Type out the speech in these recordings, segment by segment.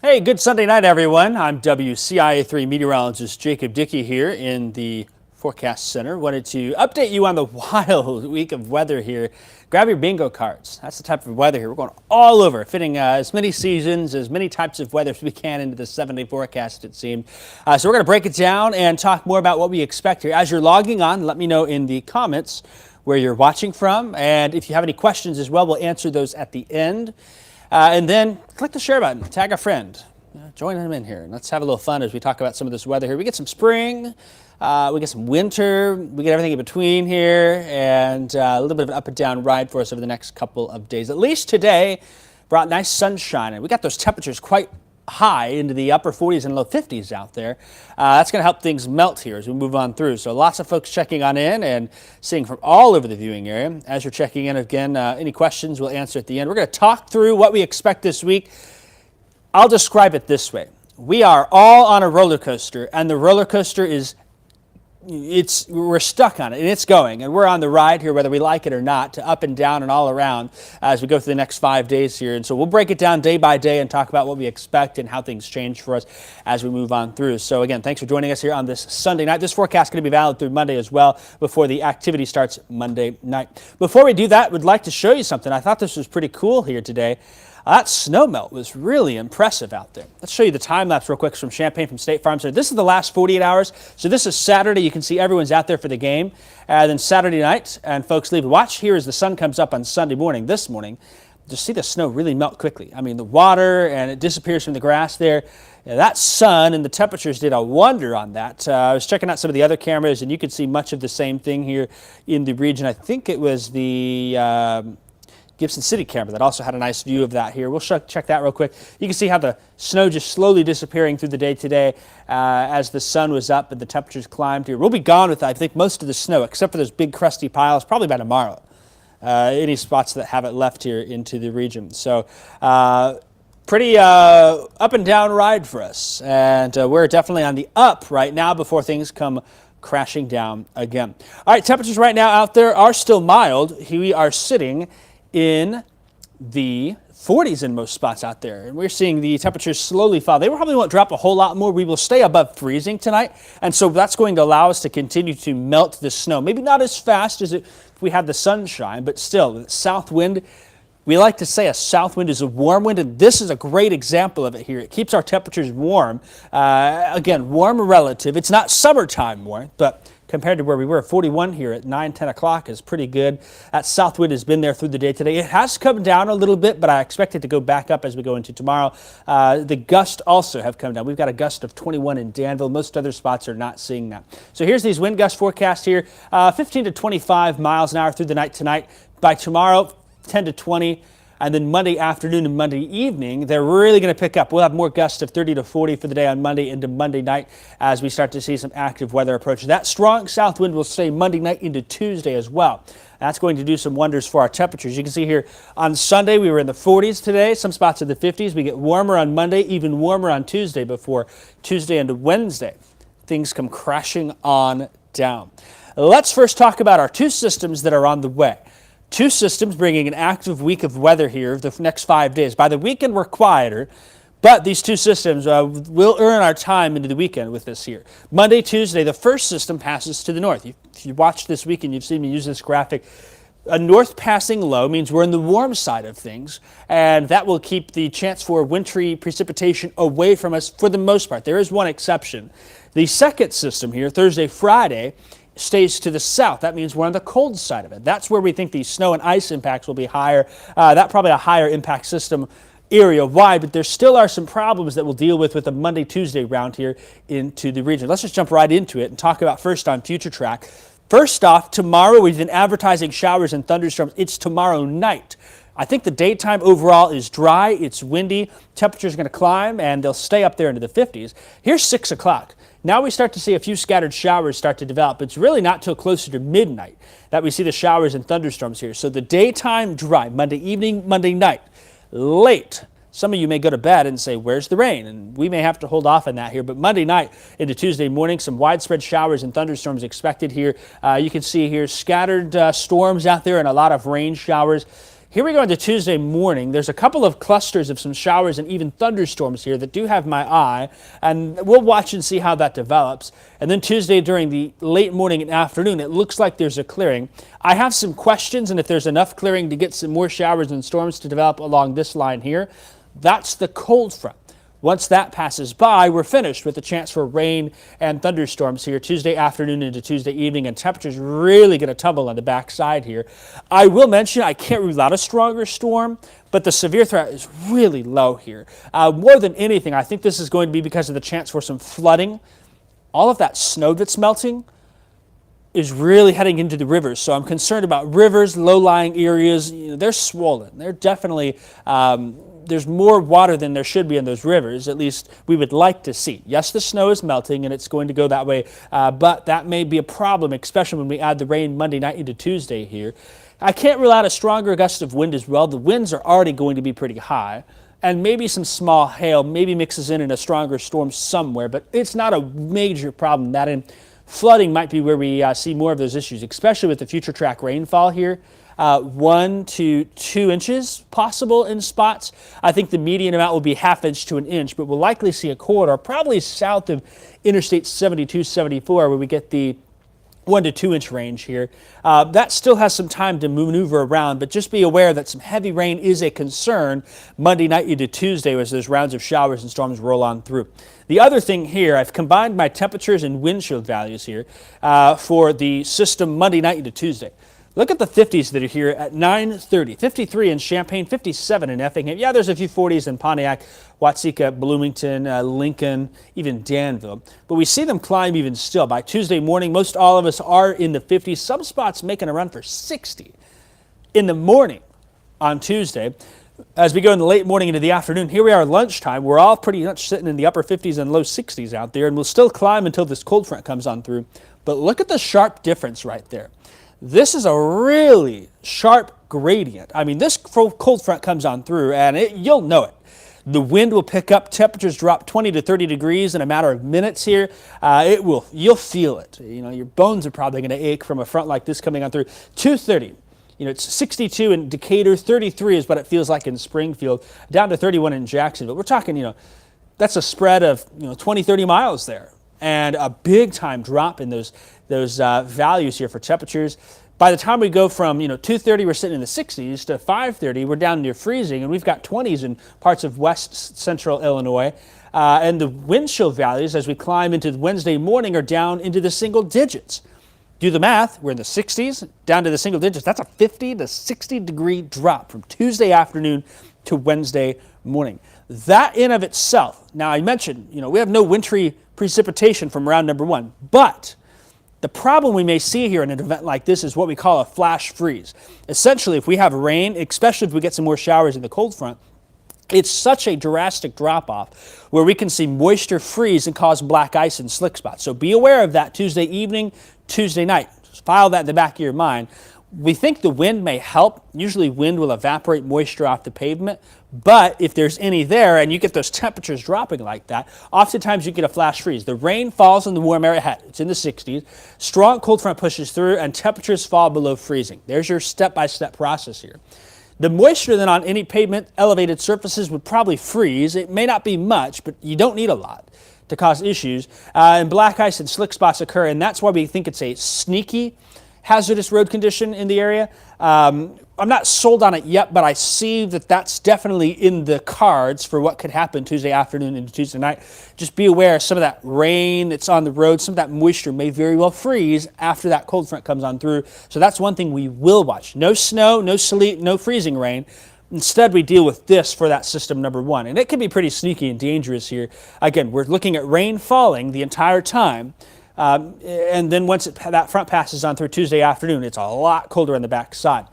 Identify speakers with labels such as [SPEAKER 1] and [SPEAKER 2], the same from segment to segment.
[SPEAKER 1] Hey, good Sunday night, everyone. I'm WCIA 3 meteorologist Jacob Dickey here in the Forecast Center. Wanted to update you on the wild week of weather here. Grab your bingo cards. That's the type of weather here. We're going all over, fitting as many seasons, as many types of weather as we can into the 7-day forecast, it seemed. So we're going to break it down and talk more about what we expect here. As you're logging on, let me know in the comments where you're watching from. And if you have any questions as well, we'll answer those at the end. And then click the share button, tag a friend, join them in here. And let's have a little fun as we talk about some of this weather here. We get some spring, we get some winter, we get everything in between here, and a little bit of an up and down ride for us over the next couple of days. At least today brought nice sunshine, and we got those temperatures quite high into the upper 40s and low 50s out there. That's going to help things melt here as we move on through. So lots of folks checking on in and seeing from all over the viewing area. As you're checking in, again, any questions we'll answer at the end. We're going to talk through what we expect this week. I'll describe it this way. We are all on a roller coaster, and the roller coaster is we're stuck on it, and it's going, and we're on the ride here, whether we like it or not, to up and down and all around as we go through the next 5 days here. And so we'll break it down day by day and talk about what we expect and how things change for us as we move on through. So again, thanks for joining us here on this Sunday night. This forecast is going to be valid through Monday as well before the activity starts Monday night. Before we do that, we'd like to show you something. I thought this was pretty cool here today. That snow melt was really impressive out there. Let's show you the time lapse real quick from Champaign from State Farm. So this is the last 48 hours. So this is Saturday. You can see everyone's out there for the game. And then Saturday night, and folks leave. Watch here as the sun comes up on Sunday morning, this morning. Just see the snow really melt quickly. I mean, the water, and it disappears from the grass there. That sun and the temperatures did a wonder on that. I was checking out some of the other cameras, and you could see much of the same thing here in the region. I think it was the Gibson City camera that also had a nice view of that here. We'll check that real quick. You can see how the snow just slowly disappearing through the day today as the sun was up and the temperatures climbed here. We'll be gone with, I think, most of the snow, except for those big crusty piles, probably by tomorrow. Any spots that have it left here into the region. So pretty up and down ride for us. And we're definitely on the up right now before things come crashing down again. All right, temperatures right now out there are still mild. We are sitting in the 40s in most spots out there. And we're seeing the temperatures slowly fall. They probably won't drop a whole lot more. We will stay above freezing tonight. And so that's going to allow us to continue to melt the snow. Maybe not as fast as if we had the sunshine, but still, the south wind, we like to say a south wind is a warm wind, and this is a great example of it here. It keeps our temperatures warm. Again, warm relative. It's not summertime warm, but compared to where we were, 41 here at 9, 10 o'clock is pretty good. That south wind has been there through the day today. It has come down a little bit, but I expect it to go back up as we go into tomorrow. The gusts also have come down. We've got a gust of 21 in Danville. Most other spots are not seeing that. So here's these wind gust forecasts here. 15 to 25 miles an hour through the night tonight. By tomorrow, 10 to 20. And then Monday afternoon and Monday evening, they're really going to pick up. We'll have more gusts of 30 to 40 for the day on Monday into Monday night as we start to see some active weather approach. That strong south wind will stay Monday night into Tuesday as well. That's going to do some wonders for our temperatures. You can see here on Sunday, we were in the 40s today, some spots in the 50s. We get warmer on Monday, even warmer on Tuesday before Tuesday into Wednesday. Things come crashing on down. Let's first talk about our two systems that are on the way. Two systems bringing an active week of weather here the next 5 days. By the weekend, we're quieter, but these two systems will earn our time into the weekend with this here. Monday, Tuesday, the first system passes to the north. If you watched this weekend, you've seen me use this graphic. A north passing low means we're in the warm side of things, and that will keep the chance for wintry precipitation away from us for the most part. There is one exception. The second system here, Thursday, Friday, stays to the south. That means we're on the cold side of it. That's where we think the snow and ice impacts will be higher. That probably a higher impact system area-wide, but there still are some problems that we'll deal with the Monday, Tuesday round here into the region. Let's just jump right into it and talk about first on Future Track. First off, tomorrow we've been advertising showers and thunderstorms. It's tomorrow night. I think the daytime overall is dry, it's windy, temperatures are going to climb, and they'll stay up there into the 50s. Here's 6 o'clock. Now we start to see a few scattered showers start to develop. It's really not till closer to midnight that we see the showers and thunderstorms here. So the daytime dry, Monday evening, Monday night. Late, some of you may go to bed and say, where's the rain? And we may have to hold off on that here. But Monday night into Tuesday morning, some widespread showers and thunderstorms expected here. You can see here scattered storms out there and a lot of rain showers. Here we go into Tuesday morning. There's a couple of clusters of some showers and even thunderstorms here that do have my eye, and we'll watch and see how that develops. And then Tuesday during the late morning and afternoon, it looks like there's a clearing. I have some questions, and if there's enough clearing to get some more showers and storms to develop along this line here, that's the cold front. Once that passes by, we're finished with the chance for rain and thunderstorms here Tuesday afternoon into Tuesday evening, and temperatures really going to tumble on the backside here. I will mention I can't rule out a stronger storm, but the severe threat is really low here. More than anything, I think this is going to be because of the chance for some flooding. All of that snow that's melting is really heading into the rivers. So I'm concerned about rivers, low-lying areas. They're swollen. They're definitely, there's more water than there should be in those rivers, at least we would like to see. Yes, the snow is melting and it's going to go that way, but that may be a problem, especially when we add the rain Monday night into Tuesday here. I can't rule out a stronger gust of wind as well. The winds are already going to be pretty high, and maybe some small hail maybe mixes in a stronger storm somewhere, but it's not a major problem. That in flooding might be where we see more of those issues, especially with the future track rainfall here. 1 to 2 inches possible in spots. I think the median amount will be ½ inch to 1 inch, but we'll likely see a corridor probably south of Interstate 72, 74, where we get the 1 to 2 inch range here. That still has some time to maneuver around, but just be aware that some heavy rain is a concern Monday night into Tuesday as those rounds of showers and storms roll on through. The other thing here, I've combined my temperatures and wind chill values here for the system Monday night into Tuesday. Look at the 50s that are here at 9:30. 53 in Champaign, 57 in Effingham. Yeah, there's a few 40s in Pontiac, Watseka, Bloomington, Lincoln, even Danville. But we see them climb even still. By Tuesday morning, most all of us are in the 50s. Some spots making a run for 60 in the morning on Tuesday. As we go in the late morning into the afternoon, here we are at lunchtime. We're all pretty much sitting in the upper 50s and low 60s out there, and we'll still climb until this cold front comes on through. But look at the sharp difference right there. This is a really sharp gradient. I mean, this cold front comes on through, and you'll know it. The wind will pick up. Temperatures drop 20 to 30 degrees in a matter of minutes here. You'll feel it. Your bones are probably going to ache from a front like this coming on through. 2:30. It's 62 in Decatur. 33 is what it feels like in Springfield. Down to 31 in Jacksonville. We're talking, that's a spread of 20, 30 miles there, and a big time drop in those values here for temperatures. By the time we go from 2:30, we're sitting in the 60s, to 5:30, we're down near freezing, and we've got 20s in parts of west central Illinois. And the wind chill values as we climb into Wednesday morning are down into the single digits. Do the math, we're in the 60s, down to the single digits. That's a 50 to 60 degree drop from Tuesday afternoon to Wednesday morning. That in of itself, now I mentioned, we have no wintry precipitation from round number 1, but the problem we may see here in an event like this is what we call a flash freeze. Essentially, if we have rain, especially if we get some more showers in the cold front, it's such a drastic drop-off where we can see moisture freeze and cause black ice and slick spots. So be aware of that Tuesday evening, Tuesday night. Just file that in the back of your mind. We think the wind may help. Usually wind will evaporate moisture off the pavement, but if there's any there and you get those temperatures dropping like that, oftentimes you get a flash freeze. The rain falls in the warm area ahead. It's in the 60s. Strong cold front pushes through and temperatures fall below freezing. There's your step-by-step process here. The moisture then on any pavement elevated surfaces would probably freeze. It may not be much, but you don't need a lot to cause issues. And black ice and slick spots occur, and that's why we think it's a sneaky hazardous road condition in the area. I'm not sold on it yet, but I see that that's definitely in the cards for what could happen Tuesday afternoon into Tuesday night. Just be aware some of that rain that's on the road, some of that moisture may very well freeze after that cold front comes on through. So that's one thing we will watch. No snow, no sleet, no freezing rain. Instead, we deal with this for that system number 1. And it can be pretty sneaky and dangerous here. Again, we're looking at rain falling the entire time. And then once that front passes on through Tuesday afternoon, it's a lot colder on the back side.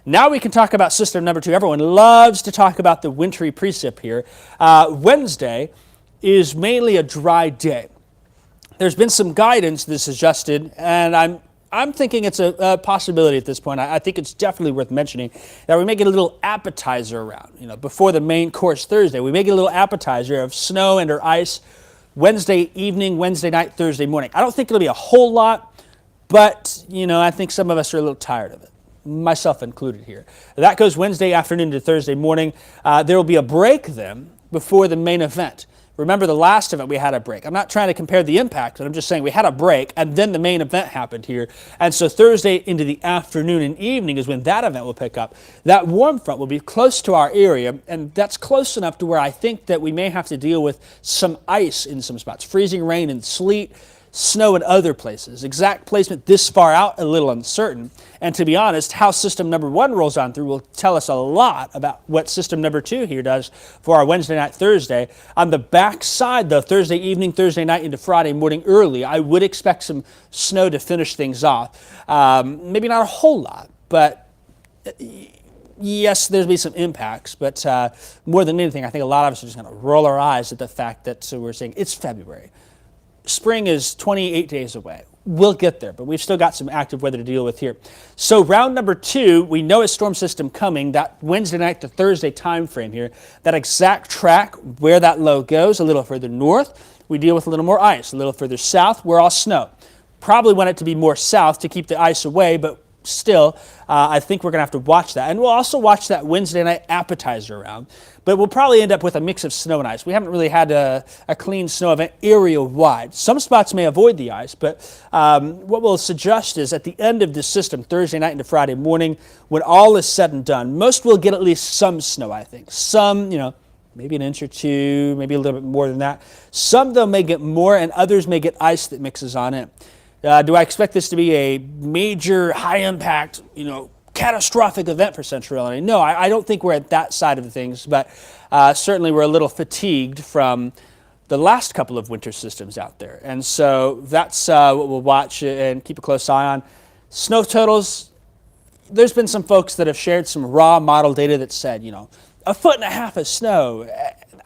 [SPEAKER 1] Now we can talk about system number 2. Everyone loves to talk about the wintry precip here. Wednesday is mainly a dry day. There's been some guidance that's suggested, and I'm thinking it's a possibility at this point. I think it's definitely worth mentioning that we may get a little appetizer around, before the main course Thursday. We may get a little appetizer of snow and or ice Wednesday evening, Wednesday night, Thursday morning. I don't think it'll be a whole lot, but, I think some of us are a little tired of it. myself included here. That goes Wednesday afternoon to Thursday morning. There will be a break then before the main event. Remember the last event we had a break. I'm not trying to compare the impact, but I'm just saying we had a break and then the main event happened here. And so Thursday into the afternoon and evening is when that event will pick up. That warm front will be close to our area, and that's close enough to where I think that we may have to deal with some ice in some spots, freezing rain and sleet, snow in other places. Exact placement this far out, a little uncertain. And to be honest, how system number 1 rolls on through will tell us a lot about what system number 2 here does for our Wednesday night, Thursday. On the back side, though, Thursday evening, Thursday night into Friday morning early, I would expect some snow to finish things off. Maybe not a whole lot, but yes, there's be some impacts, but more than anything, I think a lot of us are just going to roll our eyes at the fact that we're saying it's February. Spring is 28 days away. We'll get there, but we've still got some active weather to deal with here. So round number 2, we know a storm system coming, that Wednesday night to Thursday time frame here. That exact track where that low goes, a little further north, we deal with a little more ice. A little further south, we're all snow. Probably want it to be more south to keep the ice away, but still, I think we're going to have to watch that. And we'll also watch that Wednesday night appetizer round. But we'll probably end up with a mix of snow and ice. We haven't really had a clean snow event area-wide. Some spots may avoid the ice, but what we'll suggest is at the end of this system, Thursday night into Friday morning, when all is said and done, most will get at least some snow, I think. Some, maybe an inch or two, maybe a little bit more than that. Some, though, may get more, and others may get ice that mixes on in. Do I expect this to be a major, high-impact, catastrophic event for Central Illinois? No, I don't think we're at that side of things, but certainly we're a little fatigued from the last couple of winter systems out there. And so that's what we'll watch and keep a close eye on. Snow totals, there's been some folks that have shared some raw model data that said, 1.5 feet of snow.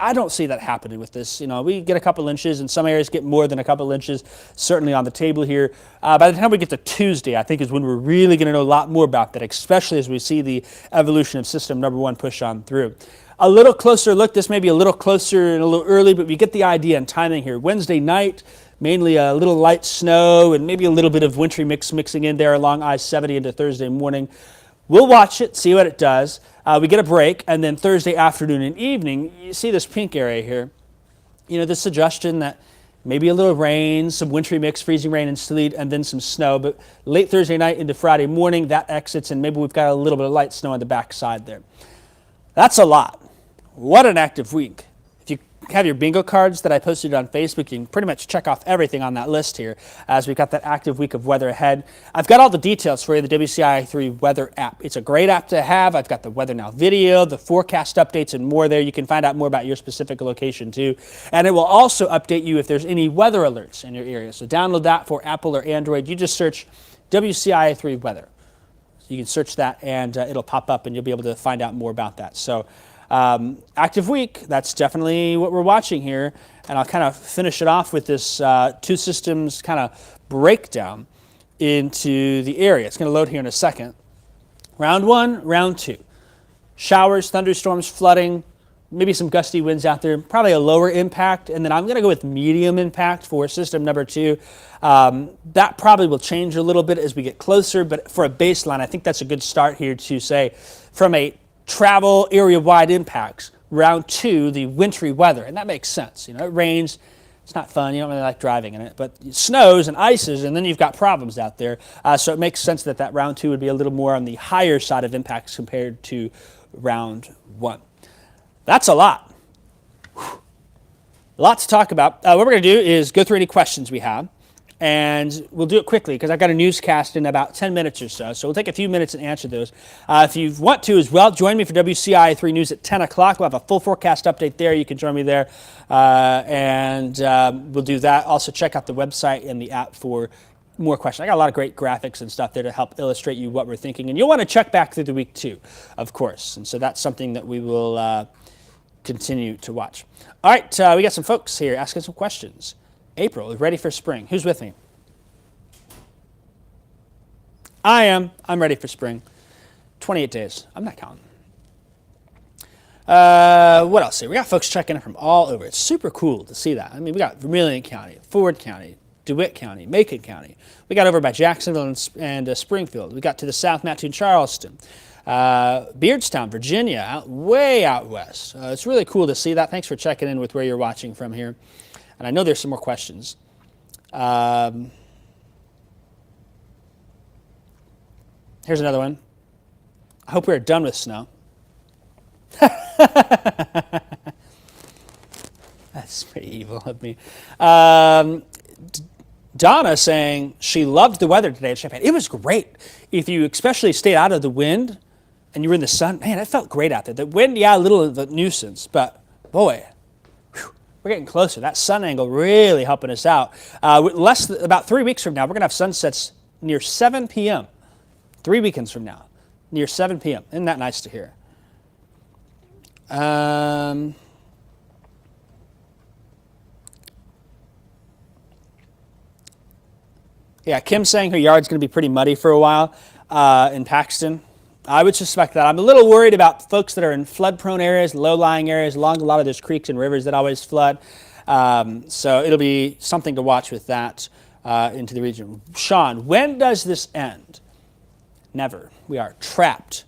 [SPEAKER 1] I don't see that happening with this. We get a couple inches, and some areas get more than a couple inches, certainly on the table here. By the time we get to Tuesday, I think is when we're really going to know a lot more about that, especially as we see the evolution of system number 1 push on through. A little closer look, this may be a little closer and a little early, but we get the idea and timing here. Wednesday night, mainly a little light snow and maybe a little bit of wintry mixing in there along I-70 into Thursday morning. We'll watch it, see what it does. We get a break, and then Thursday afternoon and evening, you see this pink area here. The suggestion that maybe a little rain, some wintry mix, freezing rain and sleet, and then some snow. But late Thursday night into Friday morning, that exits, and maybe we've got a little bit of light snow on the back side there. That's a lot. What an active week. If you have your bingo cards that I posted on Facebook, you can pretty much check off everything on that list here as we've got that active week of weather ahead. I've got all the details for you, the WCIA 3 weather app. It's a great app to have. I've got the Weather Now video, the forecast updates, and more there. You can find out more about your specific location too. And it will also update you if there's any weather alerts in your area. So download that for Apple or Android. You just search WCIA 3 weather. You can search that and it'll pop up and you'll be able to find out more about that. So active week, that's definitely what we're watching here. And I'll kind of finish it off with this 2 systems kind of breakdown into the area. It's going to load here in a second. Round 1, round 2. Showers, thunderstorms, flooding, maybe some gusty winds out there, probably a lower impact. And then I'm going to go with medium impact for system number 2. That probably will change a little bit as we get closer, but for a baseline, I think that's a good start here to say from a travel area-wide impacts, round 2, the wintry weather, and that makes sense. It rains, it's not fun, you don't really like driving in it, but it snows and ices, and then you've got problems out there. So it makes sense that round 2 would be a little more on the higher side of impacts compared to round 1. That's a lot. Whew. A lot to talk about. What we're going to do is go through any questions we have. And we'll do it quickly because I've got a newscast in about 10 minutes or so. So we'll take a few minutes and answer those. If you want to as well, join me for WCIA 3 News at 10 o'clock. We'll have a full forecast update there. You can join me there. And we'll do that. Also check out the website and the app for more questions. I got a lot of great graphics and stuff there to help illustrate you what we're thinking. And you'll want to check back through the week too, of course. And so that's something that we will continue to watch. All right, we got some folks here asking some questions. April is ready for spring. Who's with me? I am. I'm ready for spring. 28 days. I'm not counting. What else here? We got folks checking in from all over. It's super cool to see that. I mean, we got Vermilion County, Ford County, DeWitt County, Macon County. We got over by Jacksonville and Springfield. We got to the south, Mattoon, Charleston. Beardstown, Virginia, way out west. It's really cool to see that. Thanks for checking in with where you're watching from here. And I know there's some more questions. Here's another one. I hope we're done with snow. That's pretty evil of me. Donna saying she loved the weather today at Champaign. It was great. If you especially stayed out of the wind and you were in the sun, man, it felt great out there. The wind, yeah, a little of a nuisance, but boy, we're getting closer. That sun angle really helping us out. About 3 weeks from now, we're going to have sunsets near 7 p.m. 3 weekends from now, near 7 p.m. Isn't that nice to hear? Yeah, Kim's saying her yard's going to be pretty muddy for a while in Paxton. I would suspect that. I'm a little worried about folks that are in flood-prone areas, low-lying areas, along a lot of those creeks and rivers that always flood. So it'll be something to watch with that into the region. Sean, when does this end? Never. We are trapped.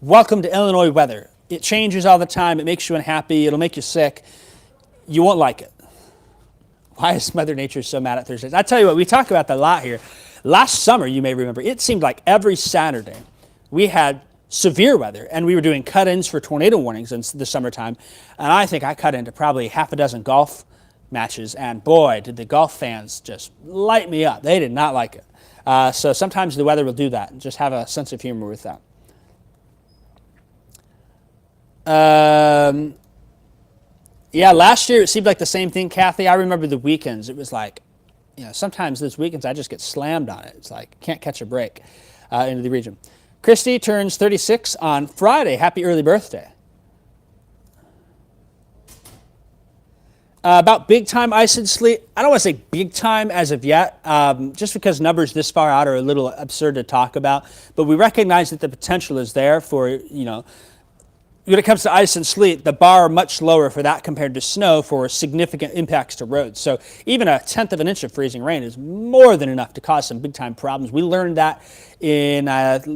[SPEAKER 1] Welcome to Illinois weather. It changes all the time. It makes you unhappy. It'll make you sick. You won't like it. Why is Mother Nature so mad at Thursdays? I tell you what, we talk about that a lot here. Last summer, you may remember, it seemed like every Saturday we had severe weather, and we were doing cut-ins for tornado warnings in the summertime. And I think I cut into probably half a dozen golf matches, and boy, did the golf fans just light me up. They did not like it. So sometimes the weather will do that, and just have a sense of humor with that. Yeah, last year it seemed like the same thing, Kathy. I remember the weekends. It was like, sometimes those weekends I just get slammed on it. It's like, can't catch a break into the region. Christy turns 36 on Friday. Happy early birthday. About big time ice and sleet, I don't want to say big time as of yet, just because numbers this far out are a little absurd to talk about. But we recognize that the potential is there for, when it comes to ice and sleet, the bar much lower for that compared to snow for significant impacts to roads. So even 1/10 of an inch of freezing rain is more than enough to cause some big time problems. We learned that in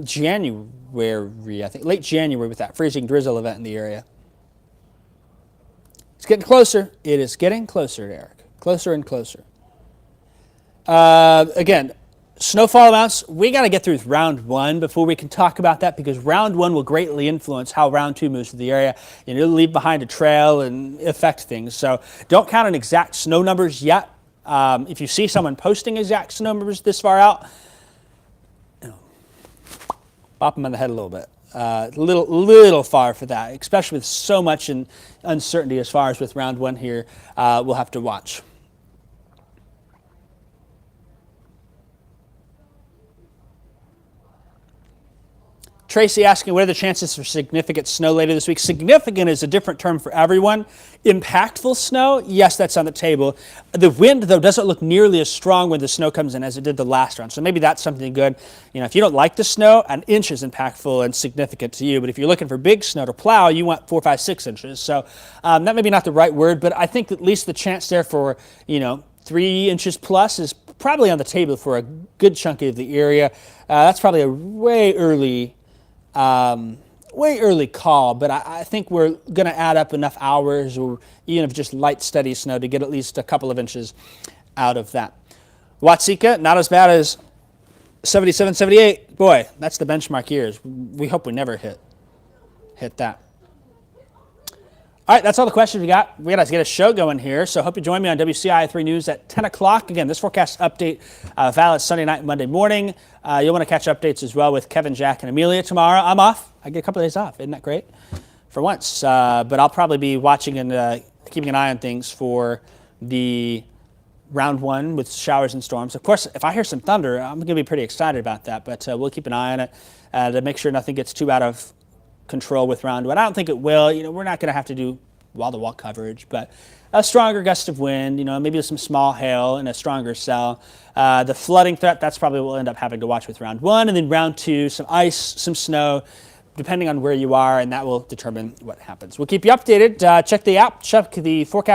[SPEAKER 1] January, I think, late January with that freezing drizzle event in the area. It's getting closer. It is getting closer, Eric. Closer and closer. Again, snowfall amounts, we got to get through round one before we can talk about that, because round one will greatly influence how round two moves through the area. It'll leave behind a trail and affect things. So don't count on exact snow numbers yet. If you see someone posting exact snow numbers this far out, bop them on the head a little bit. Little far for that, especially with so much uncertainty as far as with round one here. We'll have to watch. Tracy asking, what are the chances for significant snow later this week? Significant is a different term for everyone. Impactful snow, yes, that's on the table. The wind, though, doesn't look nearly as strong when the snow comes in as it did the last round. So maybe that's something good. If you don't like the snow, 1 inch is impactful and significant to you. But if you're looking for big snow to plow, you want 4, 5, 6 inches. So that may be not the right word, but I think at least the chance there for, 3 inches plus is probably on the table for a good chunk of the area. That's probably a way early call, but I think we're going to add up enough hours, or even if just light, steady snow, to get at least a couple of inches out of that. Watsika, not as bad as 77, 78. Boy, that's the benchmark years. We hope we never hit that. All right, that's all the questions we got. We got to get a show going here, so hope you join me on WCIA 3 News at 10 o'clock. Again, this forecast update valid Sunday night and Monday morning. You'll want to catch updates as well with Kevin, Jack, and Amelia tomorrow. I'm off. I get a couple of days off. Isn't that great? For once. But I'll probably be watching and keeping an eye on things for the round one with showers and storms. Of course, if I hear some thunder, I'm going to be pretty excited about that, but we'll keep an eye on it to make sure nothing gets too out of control with round one. I don't think it will. We're not going to have to do wall-to-wall coverage, but a stronger gust of wind, maybe some small hail and a stronger cell. The flooding threat, that's probably what we'll end up having to watch with round one. And then round two, some ice, some snow, depending on where you are, and that will determine what happens. We'll keep you updated. Check the app, check the forecast.